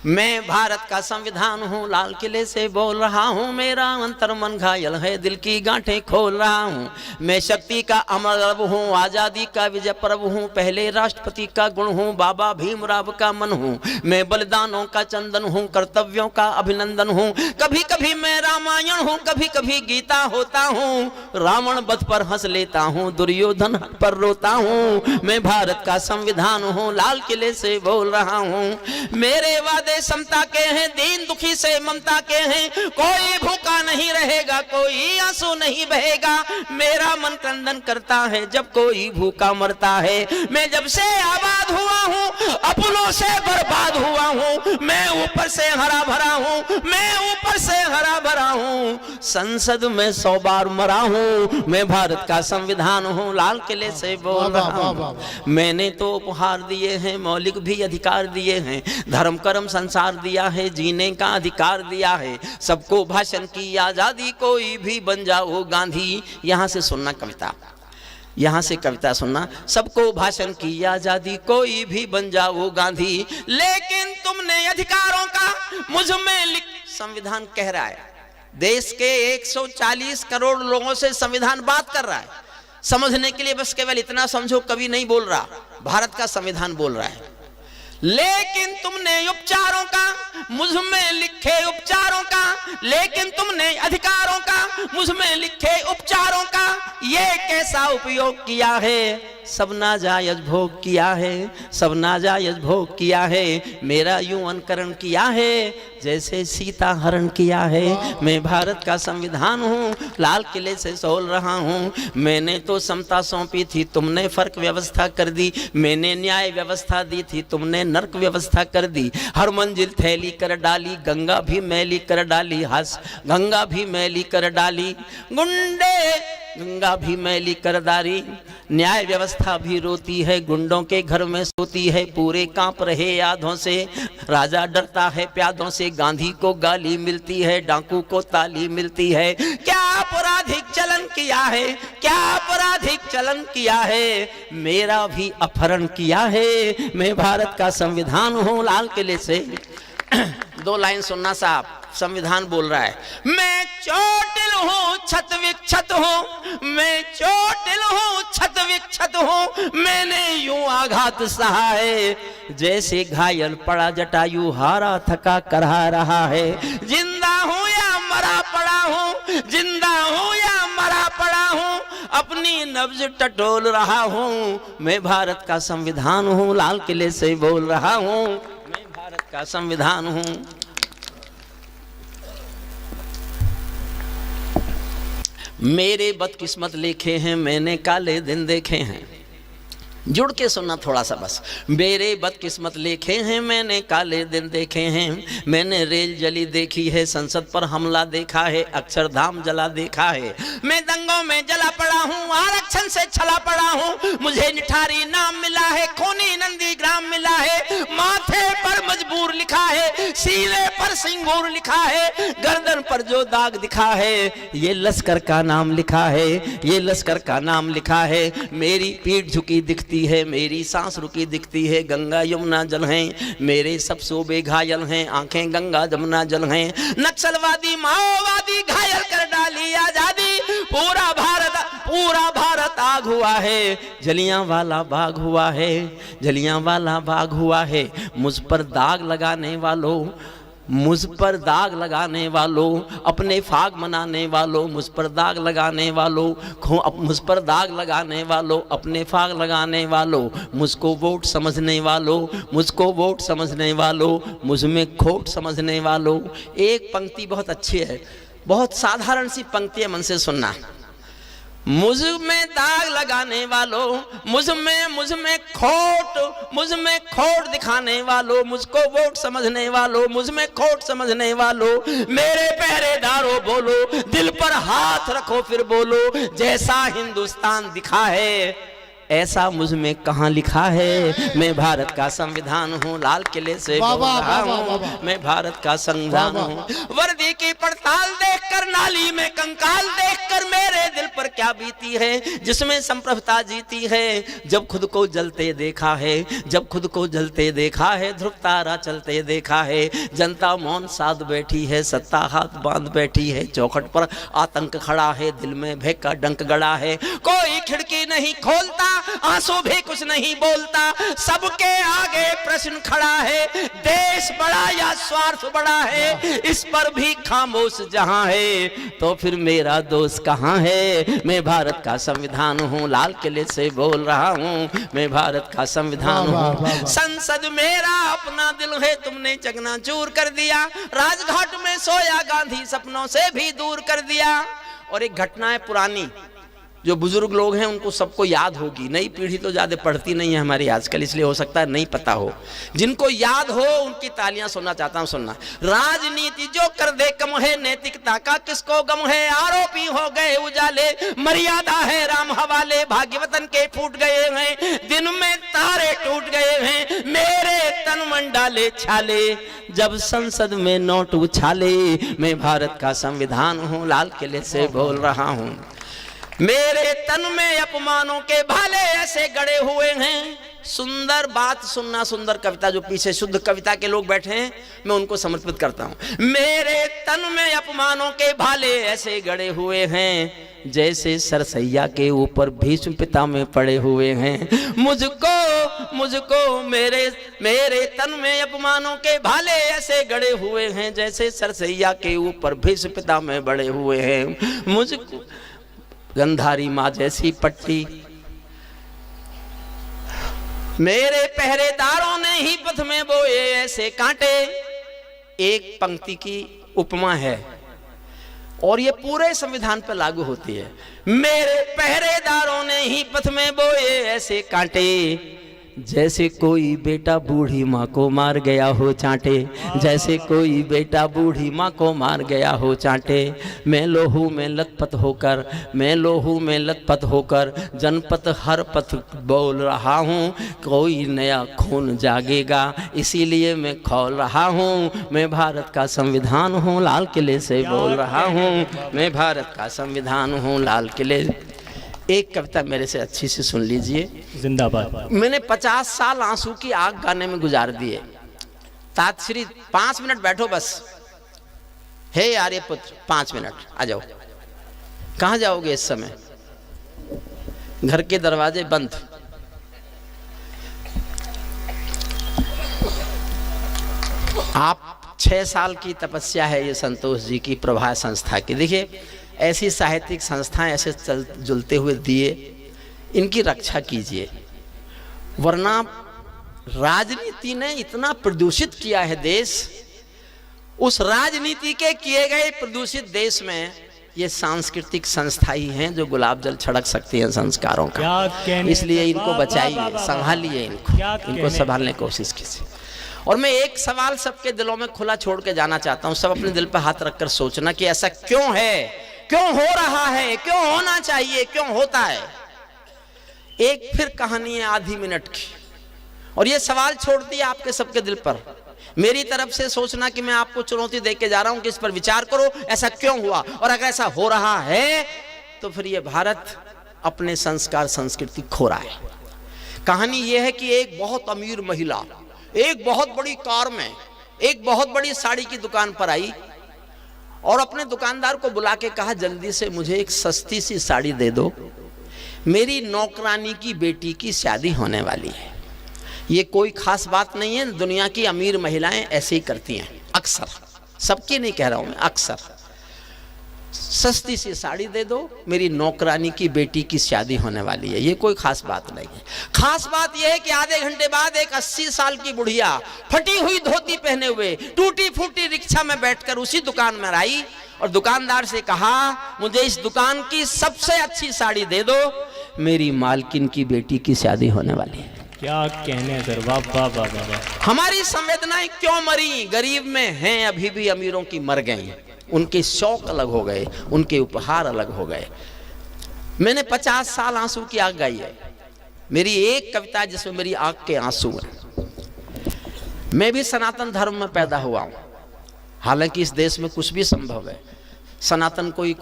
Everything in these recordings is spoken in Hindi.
मैं भारत का संविधान हूँ, लाल किले से बोल रहा हूँ, मेरा अंतर मन घायल है, दिल की गांठें खोल रहा हूँ। मैं शक्ति का अमर रब हूँ, आज़ादी का विजय पर्व हूँ, पहले राष्ट्रपति का गुण हूँ, बाबा भीमराव का मन हूँ। मैं बलिदानों का चंदन हूँ, कर्तव्यों का अभिनंदन हूँ। कभी कभी मैं रामायण हूँ, कभी कभी गीता होता हूँ, रावण वध पर हंस लेता हूँ, दुर्योधन पर रोता हूँ। मैं भारत का संविधान हूँ, लाल किले से बोल रहा हूँ। मेरे वादे समता के हैं, दीन दुखी से ममता के हैं। कोई भूखा नहीं रहेगा, कोई आंसू नहीं बहेगा। मेरा मन क्रंदन करता है जब कोई भूखा मरता है। मैं जब से आबाद हुआ हूँ, अपनों से बर्बाद हुआ हूँ। मैं ऊपर से हरा भरा हूँ, मैं ऊपर से हरा भरा हूँ। संसद में 100 बार मरा हूँ। मैं भारत का संविधान हूँ, लाल किले से बोल रहा हूँ। मैंने तो उपहार दिए हैं, मौलिक भी अधिकार दिए हैं, धर्म कर्म संसार दिया है, जीने का अधिकार दिया है, सबको भाषण की आजादी, कोई भी बन जाओ गांधी। यहां से सुनना कविता, यहां से कविता सुनना। सबको भाषण की आजादी, कोई भी बन जाओ गांधी, लेकिन तुमने अधिकारों का मुझ में लिख। संविधान कह रहा है, देश के 140 करोड़ लोगों से संविधान बात कर रहा है। समझने के लिए बस केवल इतना समझो, कवि नहीं बोल रहा, भारत का संविधान बोल रहा है। लेकिन तुमने उपचारों का मुझ में लिखे उपचारों का, लेकिन तुमने अधिकारों का मुझ में लिखे उपचारों का ये कैसा उपयोग किया है। सब नाजायज भोग किया है, सब नाजायज भोग किया है। मेरा यूं अनुकरण किया है जैसे सीता हरण किया है। मैं भारत का संविधान हूँ, लाल किले से बोल रहा हूँ। मैंने तो समता सौंपी थी, तुमने फर्क व्यवस्था कर दी। मैंने न्याय व्यवस्था दी थी, तुमने नर्क व्यवस्था कर दी। हर मंजिल थैली कर डाली, गंगा भी मैली कर डाली। हंस गंगा भी मैली कर डाली, गुंडे गंगा भी मैली कर डाली। न्याय व्यवस्था भी रोती है, गुंडों के घर में सोती है। पूरे कांप रहे यादों से, राजा डरता है प्यादों से। गांधी को गाली मिलती है, डाकू को ताली मिलती है। क्या आपराधिक चलन किया है, क्या आपराधिक चलन किया है। मेरा भी अपहरण किया है। मैं भारत का संविधान हूँ, लाल किले से। 2 लाइन सुनना साहब, संविधान बोल रहा है। मैं चोटिल हूँ, छत विक्षत हूँ, मैं चोटिल हूँ, छत विक्षत हूँ। मैंने यूं आघात सहा है जैसे घायल पड़ा जटायु, हारा थका करहा रहा है। जिंदा हूँ या मरा पड़ा हूँ, जिंदा हूँ या मरा पड़ा हूँ, अपनी नब्ज टटोल रहा हूँ। मैं भारत का संविधान हूँ, लाल किले से बोल रहा हूँ। मैं भारत का संविधान हूँ। मेरे बदकिस्मत लिखे हैं, मैंने काले दिन देखे हैं। जुड़ के सुनना थोड़ा सा बस। मेरे बदकिस्मत लिखे हैं, मैंने काले दिन देखे हैं। मैंने रेल जली देखी है, संसद पर हमला देखा है, अक्षरधाम जला देखा है। मैं दंगों में जला पड़ा हूँ, आरक्षण से छला पड़ा हूँ। मुझे निठारी नाम मिला है, खूनी नंदी ग्राम मिला है। माथे पर मजबूर लिखा है, सीने पर सिंगूर लिखा है। गर्दन पर जो दाग दिखा है, ये लश्कर का नाम लिखा है, ये लश्कर का नाम लिखा है। मेरी पीठ झुकी दिखती है, मेरी सांस रुकी दिखती है। गंगा यमुना जल हैं, मेरे सब सूबे घायल हैं। आंखें गंगा जमुना जल हैं। नक्सलवादी माओवादी घायल कर डाली आजादी। पूरा भारत आग हुआ है, जलियांवाला बाग हुआ है, जलियांवाला बाग हुआ है। मुझ पर दाग लगाने वालों, मुझ पर दाग लगाने वालों, अपने फाग मनाने वालों, मुझ पर दाग लगाने वालों, मुझ पर दाग लगाने वालों, अपने फाग लगाने वालों, मुझको वोट समझने वालों, मुझको वोट समझने वालों, मुझ में खोट समझने वालों। एक पंक्ति बहुत अच्छी है, बहुत साधारण सी पंक्ति है, मन से सुनना। मुझ में दाग लगाने वालों, मुझ में खोट दिखाने वालों, मुझको वोट समझने वालों, मुझ में खोट समझने वालों। मेरे पहरेदारों बोलो, दिल पर हाथ रखो फिर बोलो। जैसा हिंदुस्तान दिखा है, ऐसा मुझ में कहाँ लिखा है। मैं भारत का संविधान हूँ, लाल किले से बोल रहा हूँ, मैं भारत का संविधान हूँ। वर्दी की पड़ताल देखकर, नाली में कंकाल देखकर मेरे दिल पर क्या बीती है, जिसमें संप्रभुता जीती है। जब खुद को जलते देखा है, जब खुद को जलते देखा है, ध्रुव तारा चलते देखा है। जनता मौन साध बैठी है, सत्ता हाथ बांध बैठी है। चौखट पर आतंक खड़ा है, दिल में भय का डंक गड़ा है। कोई खिड़की नहीं खोलता, आंसू भी कुछ नहीं बोलता, सबके आगे प्रश्न खड़ा है, देश बड़ा या स्वार्थ बड़ा है, इस पर भी खामोश जहां है, तो फिर मेरा दोस्त कहां है। मैं भारत का संविधान हूं, लाल किले से बोल रहा हूं, मैं भारत का संविधान हूं। संसद मेरा अपना दिल है, तुमने चकनाचूर कर दिया, राजघाट में सोया गांधी सपनों से भी दूर कर दिया। और एक घटना है पुरानी, जो बुजुर्ग लोग हैं उनको सबको याद होगी, नई पीढ़ी तो ज्यादा पढ़ती नहीं है हमारी आजकल, इसलिए हो सकता है नहीं पता हो। जिनको याद हो उनकी तालियां सुनना चाहता हूं, सुनना। राजनीति जो कर दे कम है, नैतिकता का किसको गम है, आरोपी हो गए उजाले, मर्यादा है राम हवाले, भाग्य वतन के फूट गए हैं, दिन में तारे टूट गए हैं, मेरे तन मन डाले छाले, जब संसद में नोट उछाले। मैं भारत का संविधान हूं, लाल किले से बोल रहा हूं। मेरे तन में अपमानों के भाले ऐसे गड़े हुए हैं। सुंदर बात सुनना, सुंदर कविता, जो पीछे शुद्ध कविता के लोग बैठे हैं मैं उनको समर्पित करता हूं। मेरे तन में अपमानों के भाले ऐसे गड़े हुए हैं, जैसे सरसैया के ऊपर भीष्म पिता में पड़े हुए हैं। मुझको मेरे तन में अपमानों के भाले ऐसे गड़े हुए हैं, जैसे सरसैया के ऊपर भीष्म पिता में बड़े हुए हैं। मुझको गंधारी माँ जैसी पट्टी, मेरे पहरेदारों ने ही पथ में बोए ऐसे कांटे। एक पंक्ति की उपमा है और ये पूरे संविधान पर लागू होती है। मेरे पहरेदारों ने ही पथ में बोए ऐसे कांटे, जैसे कोई बेटा बूढ़ी माँ को मार गया हो चांटे, जैसे कोई बेटा बूढ़ी माँ को मार गया हो चांटे। मैं लोहू में लथपथ होकर, मैं लोहू में लथपथ होकर जनपथ हर पथ बोल रहा हूँ, कोई नया खून जागेगा इसीलिए मैं खोल रहा हूँ। मैं भारत का संविधान हूँ, लाल किले से बोल रहा हूँ, मैं भारत का संविधान हूँ, लाल किले। एक कविता मेरे से अच्छी से सुन लीजिए। जिंदाबाद। मैंने 50 साल आंसू की आग गाने में गुजार दिए। तातश्री 5 मिनट बैठो बस। हे आर्यपुत्र 5 मिनट आ जाओ। कहाँ जाओगे इस समय? घर के दरवाजे बंद। आप 6 साल की तपस्या है ये संतोष जी की, प्रभा संस्था की। देखिए ऐसी साहित्यिक संस्थाएं, ऐसे जुलते हुए दिए, इनकी रक्षा कीजिए, वरना राजनीति ने इतना प्रदूषित किया है देश। उस राजनीति के किए गए प्रदूषित देश में ये सांस्कृतिक संस्था ही हैं जो गुलाब जल छिड़क सकती हैं संस्कारों का। इसलिए इनको बचाइए, संभालिए, इनको संभालने की कोशिश कीजिए। और मैं एक सवाल सबके दिलों में खुला छोड़ के जाना चाहता हूं, सब अपने दिल पर हाथ रखकर सोचना कि ऐसा क्यों है, क्यों हो रहा है, क्यों होना चाहिए, क्यों होता है। एक फिर कहानी है आधी मिनट की, और ये सवाल छोड़ दिया आपके सबके दिल पर। मेरी तरफ से सोचना कि मैं आपको चुनौती दे के जा रहा हूं कि इस पर विचार करो, ऐसा क्यों हुआ, और अगर ऐसा हो रहा है तो फिर ये भारत अपने संस्कार संस्कृति खो रहा है। कहानी ये है कि एक बहुत अमीर महिला एक बहुत बड़ी कार में एक बहुत बड़ी साड़ी की दुकान पर आई और अपने दुकानदार को बुला के कहा, जल्दी से मुझे एक सस्ती सी साड़ी दे दो, मेरी नौकरानी की बेटी की शादी होने वाली है। ये कोई खास बात नहीं है, दुनिया की अमीर महिलाएं ऐसे ही करती हैं अक्सर, सबकी नहीं कह रहा हूं मैं, अक्सर। सस्ती सी साड़ी दे दो, मेरी नौकरानी की बेटी की शादी होने वाली है। ये कोई खास बात नहीं है। खास बात यह है कि आधे घंटे बाद एक 80 साल की बुढ़िया फटी हुई धोती पहने हुए टूटी फूटी रिक्शा में बैठकर उसी दुकान में आई और दुकानदार से कहा, मुझे इस दुकान की सबसे अच्छी साड़ी दे दो, मेरी मालकिन की बेटी की शादी होने वाली है। क्या कहने सर, वाह वाह वाह वाह। हमारी संवेदनाएं क्यों मरी? गरीब में हैं अभी भी, अमीरों की मर गई। उनके शौक अलग हो गए, उनके उपहार अलग हो गए। मैंने 50 साल आंसू की आग गाई है, मेरी एक कविता है जिसमें मेरी आंख के आंसू हैं। मैं भी सनातन धर्म में पैदा हुआ हूँ, हालांकि इस देश में कुछ भी संभव है। सनातन कोई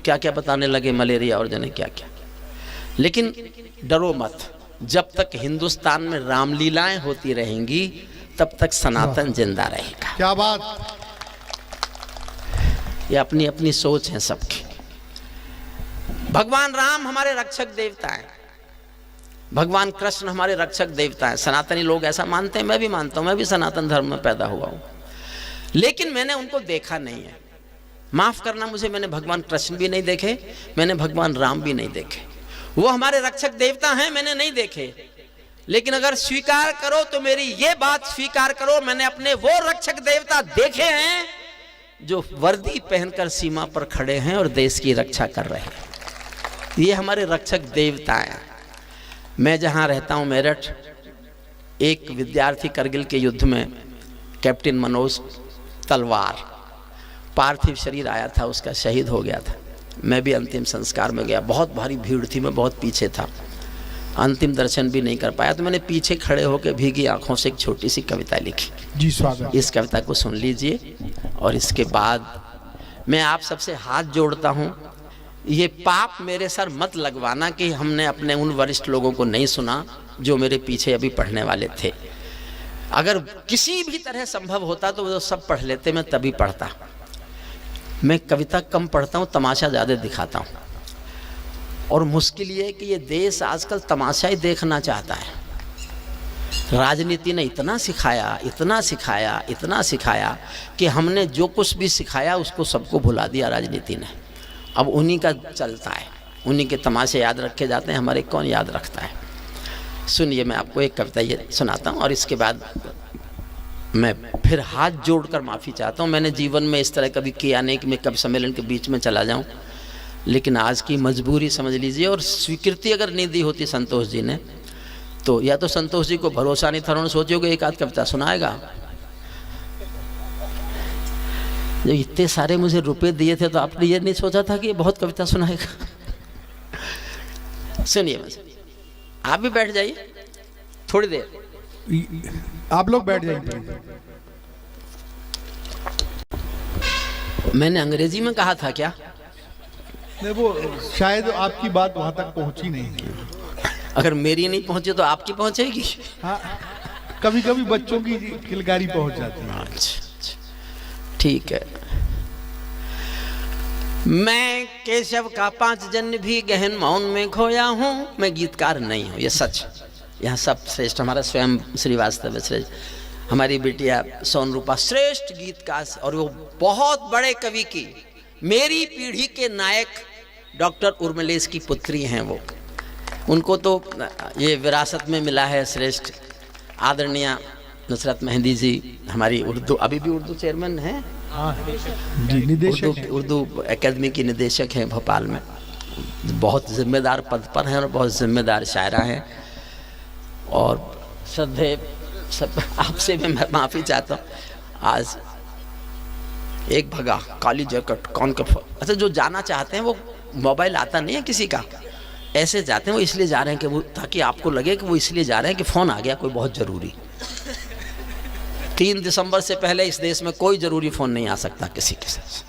क्या क्या बताने लगे, मलेरिया और जाने क्या क्या, लेकिन डरो मत, जब तक हिंदुस्तान में रामलीलाएं होती रहेंगी तब तक सनातन जिंदा रहेगा। क्या बात। ये अपनी अपनी सोच है सबकी। भगवान राम हमारे रक्षक देवता हैं, भगवान कृष्ण हमारे रक्षक देवता हैं। सनातनी लोग ऐसा मानते हैं, मैं भी मानता हूं, मैं भी सनातन धर्म में पैदा हुआ हूं, लेकिन मैंने उनको देखा नहीं है। माफ करना मुझे, मैंने भगवान कृष्ण भी नहीं देखे, मैंने भगवान राम भी नहीं देखे। वो हमारे रक्षक देवता हैं, मैंने नहीं देखे, लेकिन अगर स्वीकार करो तो मेरी ये बात स्वीकार करो, मैंने अपने वो रक्षक देवता देखे हैं जो वर्दी पहनकर सीमा पर खड़े हैं और देश की रक्षा कर रहे हैं। ये हमारे रक्षक देवता हैं। मैं जहाँ रहता हूँ मेरठ, एक विद्यार्थी करगिल के युद्ध में कैप्टन मनोज तलवार, पार्थिव शरीर आया था उसका, शहीद हो गया था। मैं भी अंतिम संस्कार में गया, बहुत भारी भीड़ थी, मैं बहुत पीछे था, अंतिम दर्शन भी नहीं कर पाया, तो मैंने पीछे खड़े होकर भीगी आंखों से एक छोटी सी कविता लिखी। जी स्वागत। इस कविता को सुन लीजिए और इसके बाद मैं आप सबसे हाथ जोड़ता हूँ, ये पाप मेरे सर मत लगवाना कि हमने अपने उन वरिष्ठ लोगों को नहीं सुना जो मेरे पीछे अभी पढ़ने वाले थे। अगर किसी भी तरह संभव होता तो वो सब पढ़ लेते, मैं तभी पढ़ता। मैं कविता कम पढ़ता हूँ, तमाशा ज़्यादा दिखाता हूँ, और मुश्किल ये है कि ये देश आजकल तमाशा ही देखना चाहता है। राजनीति ने इतना सिखाया, इतना सिखाया, इतना सिखाया कि हमने जो कुछ भी सिखाया उसको सबको भुला दिया राजनीति ने। अब उन्हीं का चलता है, उन्हीं के तमाशे याद रखे जाते हैं, हमारे कौन याद रखता है। सुनिए, मैं आपको एक कविता ये सुनाता हूँ और इसके बाद मैं फिर हाथ जोड़कर माफ़ी चाहता हूँ। मैंने जीवन में इस तरह कभी किया नहीं कि मैं कभी सम्मेलन के बीच में चला जाऊँ, लेकिन आज की मजबूरी समझ लीजिए। और स्वीकृति अगर नहीं दी होती संतोष जी ने, तो या तो संतोष जी को भरोसा नहीं था, उन्होंने सोचोगे एक आध कविता सुनाएगा। जब इतने सारे मुझे रुपए दिए थे तो आपने ये नहीं सोचा था कि ये बहुत कविता सुनाएगा। सुनिए, आप भी बैठ जाइए थोड़ी देर, आप लोग बैठ जाइए। मैंने अंग्रेजी में कहा था क्या? नहीं, वो शायद आपकी बात वहां तक पहुंची नहीं। अगर मेरी नहीं पहुंची तो आपकी पहुंचेगी। हाँ, कभी कभी बच्चों की किलकारी पहुंच जाती है। अच्छा, ठीक है। मैं केशव का 5 जन्म भी गहन मौन में खोया हूँ। मैं गीतकार नहीं हूँ, ये सच। यहाँ सब श्रेष्ठ, हमारा स्वयं श्रीवास्तव श्रेष्ठ, हमारी बिटिया सोन रूपा श्रेष्ठ गीतकार, और वो बहुत बड़े कवि की, मेरी पीढ़ी के नायक डॉक्टर उर्मिलेश की पुत्री हैं वो। उनको तो ये विरासत में मिला है श्रेष्ठ। आदरणीय नुसरत मेहंदी जी हमारी उर्दू, अभी भी उर्दू चेयरमैन हैं, उर्दू एकेडमी की निदेशक हैं भोपाल में, बहुत जिम्मेदार पद पर हैं और बहुत जिम्मेदार शायरा हैं। और श्रद्धेय सब, आपसे भी मैं माफ़ी चाहता हूँ। आज एक भगा काली जैकेट कौन का, अच्छा जो जाना चाहते हैं वो मोबाइल आता नहीं है किसी का, ऐसे जाते हैं वो, इसलिए जा रहे हैं कि वो, ताकि आपको लगे कि वो इसलिए जा रहे हैं कि फ़ोन आ गया कोई बहुत ज़रूरी। 3 दिसंबर से पहले इस देश में कोई ज़रूरी फ़ोन नहीं आ सकता किसी के साथ।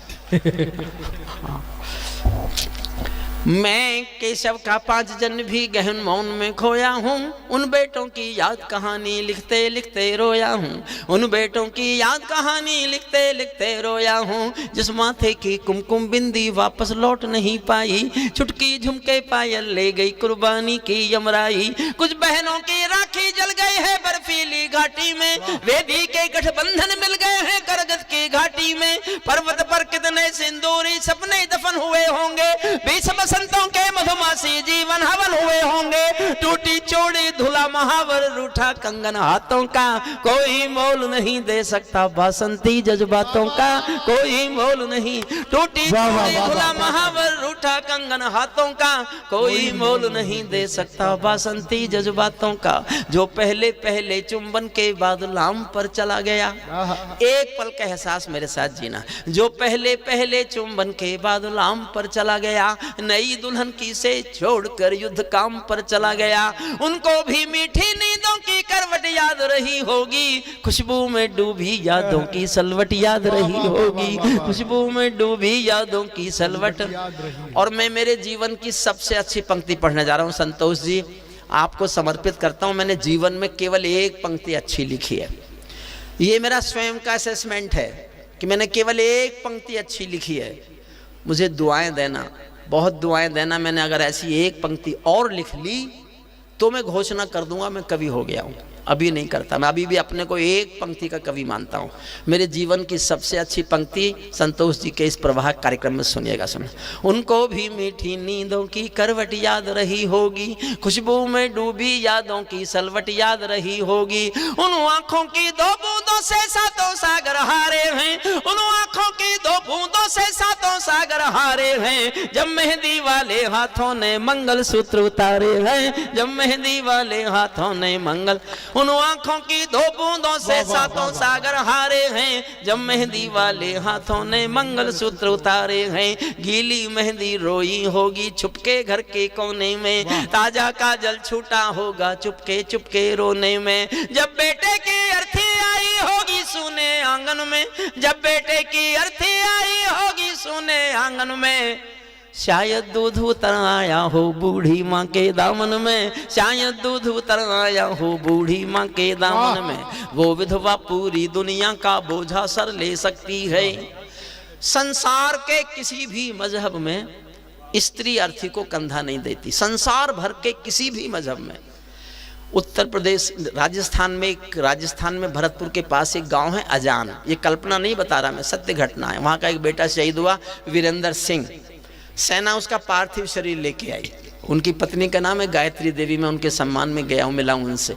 मैं केशव का 5 जन्म भी गहन मौन में खोया हूँ। उन बेटों की याद कहानी लिखते लिखते रोया हूँ। उन बेटों की याद कहानी लिखते लिखते रोया हूँ। जिस माथे की कुमकुम बिंदी वापस लौट नहीं पाई, छुटकी झुमके पायल ले गई कुर्बानी की यमराई। कुछ बहनों की राखी जल गए हैं बर्फीली घाटी में, वेदी के गठबंधन मिल गए हैं करगत की घाटी में। पर्वत पर कितने सिंदूरी सपने दफन हुए होंगे, बीच बसंतों के मधुमासी जीवन हवन हुए होंगे। टूटी चोड़ी धुला महावर रूठा कंगन हाथों का, कोई मोल नहीं दे सकता बसंती जज्बातों का, कोई मोल नहीं। टूटी चोड़ी धुला महावर रूठा कंगन हाथों का, कोई मोल नहीं दे सकता बसंती जज्बातों का। जो पहले पहले चुंबन के बाद लाम पर चला गया, एक पल का एहसास इतिहास मेरे साथ जीना। जो पहले पहले चुंबन के बाद लाम पर चला गया, नई दुल्हन की से छोड़कर युद्ध काम पर चला गया, उनको भी मीठी नींदों की करवट याद रही होगी, खुशबू में डूबी यादों की सलवट याद रही होगी, खुशबू में डूबी यादों की सलवट। और मैं मेरे जीवन की सबसे अच्छी पंक्ति पढ़ने जा रहा हूँ संतोष जी, आपको समर्पित करता हूँ। मैंने जीवन में केवल एक पंक्ति अच्छी लिखी है, ये मेरा स्वयं का असेसमेंट है कि मैंने केवल एक पंक्ति अच्छी लिखी है। मुझे दुआएं देना, बहुत दुआएं देना। मैंने अगर ऐसी एक पंक्ति और लिख ली तो मैं घोषणा कर दूंगा मैं कवि हो गया हूँ। अभी नहीं करता, मैं अभी भी अपने को एक पंक्ति का कवि मानता हूँ। मेरे जीवन की सबसे अच्छी पंक्ति संतोष जी के इस प्रवाह कार्यक्रम में सुनिएगा। सुन, उनको भी मीठी नींदों की करवट याद रही होगी, खुशबू में डूबी यादों की सलवट याद रही होगी, उन आंखों की दो बूंदों से सातों सागर हारे हैं, उन आंखों की दो बूंदों से सातों सागर हारे हैं, जब मेहंदी वाले हाथों ने मंगल सूत्र उतारे हैं, जब मेहंदी वाले हाथों ने मंगल, उन आंखों की दो बूंदों से सातों सागर हारे हैं, जब मेहंदी वाले हाथों ने मंगल सूत्र उतारे हैं, गीली मेहंदी रोई होगी छुपके घर के कोने में, ताजा काजल छूटा होगा चुपके चुपके रोने में, जब बेटे की अर्थी आई होगी सुने आंगन में, जब बेटे की अर्थी आई होगी सुने आंगन में, शायद दूध उतर आया हो बूढ़ी माँ के दामन में, शायद दूध उतर आया हो बूढ़ी माँ के दामन में, वो विधवा पूरी दुनिया का बोझा सर ले सकती है। संसार के किसी भी मजहब में स्त्री अर्थी को कंधा नहीं देती, संसार भर के किसी भी मजहब में। उत्तर प्रदेश राजस्थान में भरतपुर के पास एक गांव है अजान, ये कल्पना नहीं बता रहा मैं, सत्य घटना है। वहाँ का एक बेटा शहीद हुआ वीरेंद्र सिंह, सेना उसका पार्थिव शरीर लेके आई, उनकी पत्नी का नाम है गायत्री देवी, मैं उनके सम्मान में गया हूँ, मिला हूँ उनसे।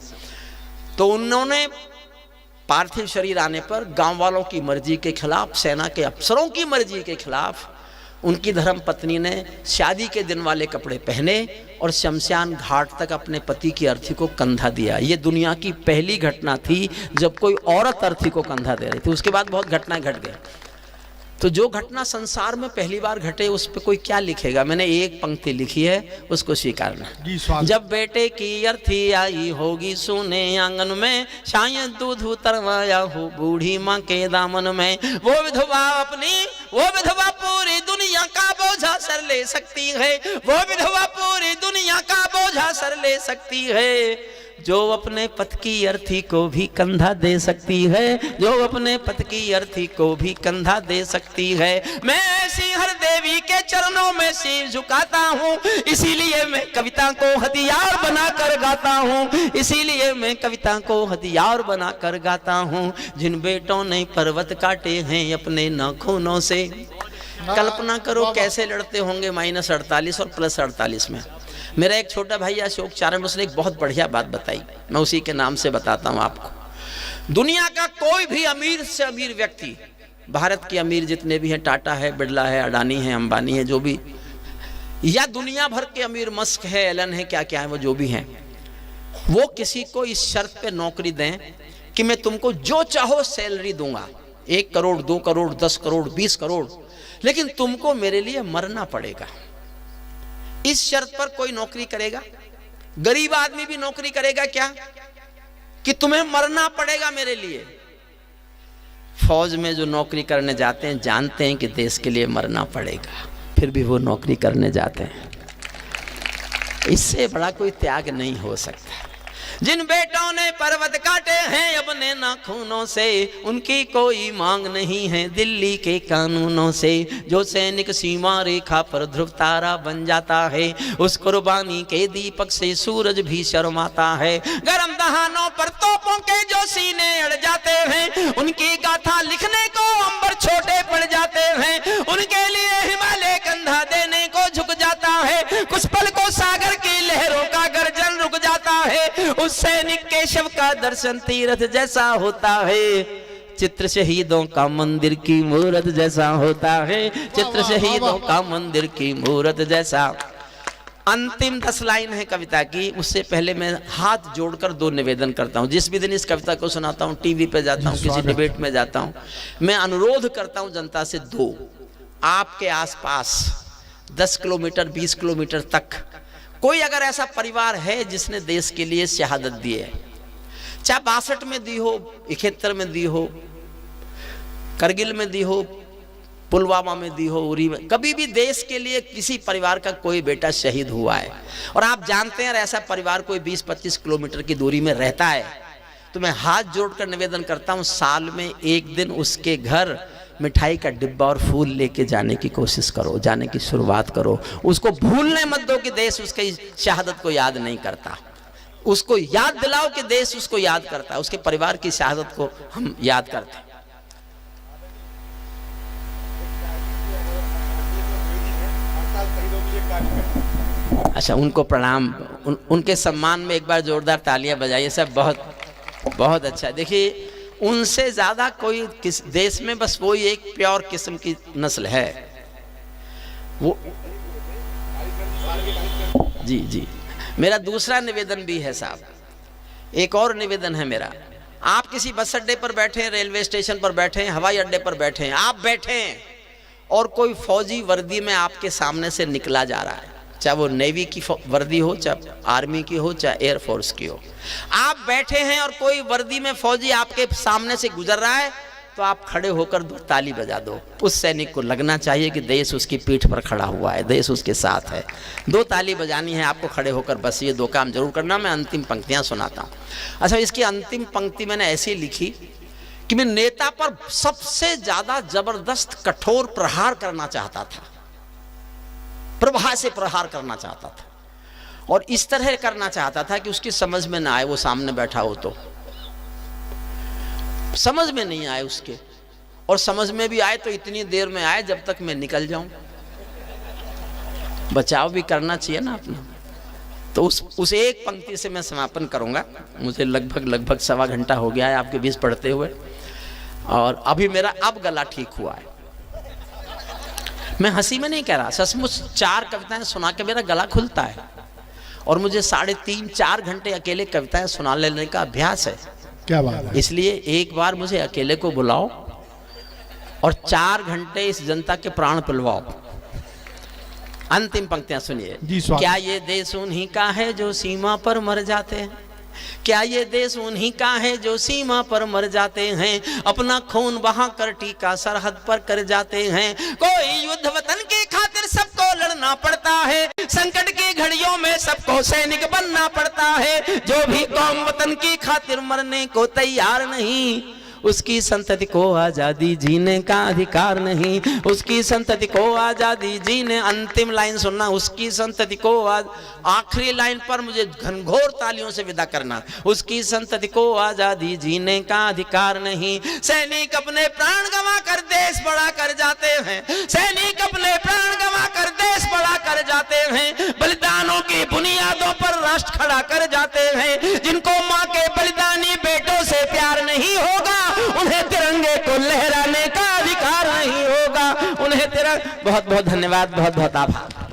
तो उन्होंने पार्थिव शरीर आने पर गांव वालों की मर्जी के खिलाफ, सेना के अफसरों की मर्जी के खिलाफ, उनकी धर्म पत्नी ने शादी के दिन वाले कपड़े पहने और शमशान घाट तक अपने पति की अर्थी को कंधा दिया। ये दुनिया की पहली घटना थी जब कोई औरत अर्थी को कंधा दे रही थी। उसके बाद बहुत घटनाएं घट गई। तो जो घटना संसार में पहली बार घटे उस पर कोई क्या लिखेगा? मैंने एक पंक्ति लिखी है, उसको स्वीकारना। जब बेटे की अर्थी आई होगी सोने आंगन में, शायद दूध उतरवाया हो बूढ़ी माँ के दामन में, वो विधवा पूरी दुनिया का बोझा सर ले सकती है, वो विधवा पूरी दुनिया का बोझा सर ले सकती है, जो अपने पति की अर्थी को भी कंधा दे सकती है, जो अपने पति की अर्थी को भी कंधा दे सकती है। मैं ऐसी हर देवी के चरणों में सिर झुकाता हूँ, इसीलिए मैं कविता को हथियार बनाकर गाता हूँ, इसीलिए मैं कविता को हथियार बनाकर गाता हूँ। जिन बेटों ने पर्वत काटे हैं अपने नाखूनों से, कल्पना करो कैसे लड़ते होंगे -48 और +48 में। मेरा एक छोटा भाई अशोक चारण, उसने एक बहुत बढ़िया बात बताई, मैं उसी के नाम से बताता हूँ आपको। दुनिया का कोई भी अमीर से अमीर व्यक्ति, भारत के अमीर जितने भी हैं, टाटा है, बिरला है, अडानी है, अंबानी है, जो भी, या दुनिया भर के अमीर, मस्क है, एलन है, क्या क्या है, वो जो भी हैं, वो किसी को इस शर्त पे नौकरी दें कि मैं तुमको जो चाहो सैलरी दूंगा, 1 करोड़, 2 करोड़, 10 करोड़, 20 करोड़, लेकिन तुमको मेरे लिए मरना पड़ेगा। इस शर्त पर कोई नौकरी करेगा? गरीब आदमी भी नौकरी करेगा क्या कि तुम्हें मरना पड़ेगा मेरे लिए? फौज में जो नौकरी करने जाते हैं जानते हैं कि देश के लिए मरना पड़ेगा, फिर भी वो नौकरी करने जाते हैं। इससे बड़ा कोई त्याग नहीं हो सकता। जिन बेटों ने पर्वत काटे हैं अपने नाखूनों से, उनकी कोई मांग नहीं है दिल्ली के कानूनों से। जो सैनिक सीमा रेखा पर ध्रुव तारा बन जाता है, उस कुर्बानी के दीपक से सूरज भी शर्माता है। गरम दहानों पर तोपों के जो सीने अड़ जाते हैं, उनकी गाथा लिखने को अंबर छोटे पड़ जाते हैं। उनके लिए हिमालय कंधा देने को झुक जाता है, कुछ पल को सागर की लहरों का गर्जन रुक जाता है। उस सैनिक के शव का दर्शन तीर्थ जैसा होता है, चित्र शहीदों का मंदिर की मूरत जैसा होता है, चित्र शहीदों का मंदिर की मूरत जैसा। अंतिम 10 लाइन है कविता की, उससे पहले मैं हाथ जोड़कर 2 निवेदन करता हूं। जिस भी दिन इस कविता को सुनाता हूं, टीवी पे जाता हूं, किसी डिबेट में जाता हूं, मैं अनुरोध करता हूं जनता से 2, आपके आसपास 10 किलोमीटर 20 किलोमीटर तक कोई अगर ऐसा परिवार है जिसने देश के लिए शहादत दी है, चाहे 62 में दी हो, 71 में दी हो, करगिल में दी हो, पुलवामा में दी हो, उरी में, कभी भी देश के लिए किसी परिवार का कोई बेटा शहीद हुआ है और आप जानते हैं ऐसा परिवार कोई 20-25 किलोमीटर की दूरी में रहता है, तो मैं हाथ जोड़कर निवेदन करता हूं, साल में एक दिन उसके घर मिठाई का डिब्बा और फूल लेके जाने की कोशिश करो, जाने की शुरुआत करो। उसको भूलने मत दो कि देश उसकी शहादत को याद नहीं करता, उसको याद दिलाओ कि देश उसको याद करता है, उसके परिवार की शहादत को हम याद करते हैं। अच्छा, उनको प्रणाम, उनके सम्मान में एक बार जोरदार तालियां बजाइए सब। बहुत बहुत अच्छा। देखिए, उनसे ज्यादा कोई किस देश में बस वही एक प्योर किस्म की नस्ल है वो। जी जी, मेरा दूसरा निवेदन भी है साहब, एक और निवेदन है मेरा। आप किसी बस अड्डे पर बैठे हैं, रेलवे स्टेशन पर बैठे हैं, हवाई अड्डे पर बैठे हैं, आप बैठे हैं और कोई फौजी वर्दी में आपके सामने से निकला जा रहा है, चाहे वो नेवी की वर्दी हो, चाहे आर्मी की हो, चाहे एयरफोर्स की हो। आप बैठे हैं और कोई वर्दी में फौजी आपके सामने से गुजर रहा है, तो आप खड़े होकर 2 ताली बजा दो। उस सैनिक को लगना चाहिए कि देश उसकी पीठ पर खड़ा हुआ है, देश उसके साथ है। 2 ताली बजानी है आपको खड़े होकर, बस ये 2 काम जरूर करना। मैं अंतिम पंक्तियां सुनाता हूँ। अच्छा, इसकी अंतिम पंक्ति मैंने ऐसी लिखी कि मैं नेता पर सबसे ज्यादा जबरदस्त कठोर प्रहार करना चाहता था, प्रभा से प्रहार करना चाहता था, और इस तरह करना चाहता था कि उसकी समझ में ना आए, वो सामने बैठा हो तो समझ में नहीं आए उसके, और समझ में भी आए तो इतनी देर में आए जब तक मैं निकल जाऊं। बचाव भी करना चाहिए ना अपना। तो उस एक पंक्ति से मैं समापन करूंगा। मुझे लगभग 1.25 घंटा हो गया है आपके बीच पढ़ते हुए, और अभी मेरा अब गला ठीक हुआ है। मैं हंसी में नहीं कह रहा, सचमुच 4 कविताएं सुना के मेरा गला खुलता है, और मुझे 3.5-4 घंटे अकेले कविताएं सुना लेने का अभ्यास है। क्या बात है। इसलिए एक बार मुझे अकेले को बुलाओ और 4 घंटे इस जनता के प्राण पिलवाओ। अंतिम पंक्तियां सुनिए। क्या ये देश उन्हीं का है जो सीमा पर मर जाते हैं? क्या ये देश उन्हीं का है जो सीमा पर मर जाते हैं, अपना खून बहा कर टीका सरहद पर कर जाते हैं। कोई युद्ध वतन की खातिर सबको लड़ना पड़ता है, संकट की घड़ियों में सबको सैनिक बनना पड़ता है। जो भी कौम वतन की खातिर मरने को तैयार नहीं, उसकी संतति को आजादी जीने का अधिकार नहीं, उसकी संतति को आजादी जीने। अंतिम लाइन सुनना, उसकी संतति को आखिरी लाइन पर मुझे घनघोर तालियों से विदा करना। उसकी संतति को आजादी जीने का अधिकार नहीं। सैनिक अपने प्राण गंवा कर देश बड़ा कर जाते हैं, सैनिक अपने प्राण गंवा कर देश बड़ा कर जाते हैं। बलिदानों की बुनियादों पर राष्ट्र खड़ा कर जाते हैं। जिनको माँ के बलिदानी बेटों से प्यार नहीं होगा, उन्हें तिरंगे को लहराने का अधिकार नहीं होगा। उन्हें बहुत बहुत धन्यवाद, बहुत बहुत आभार।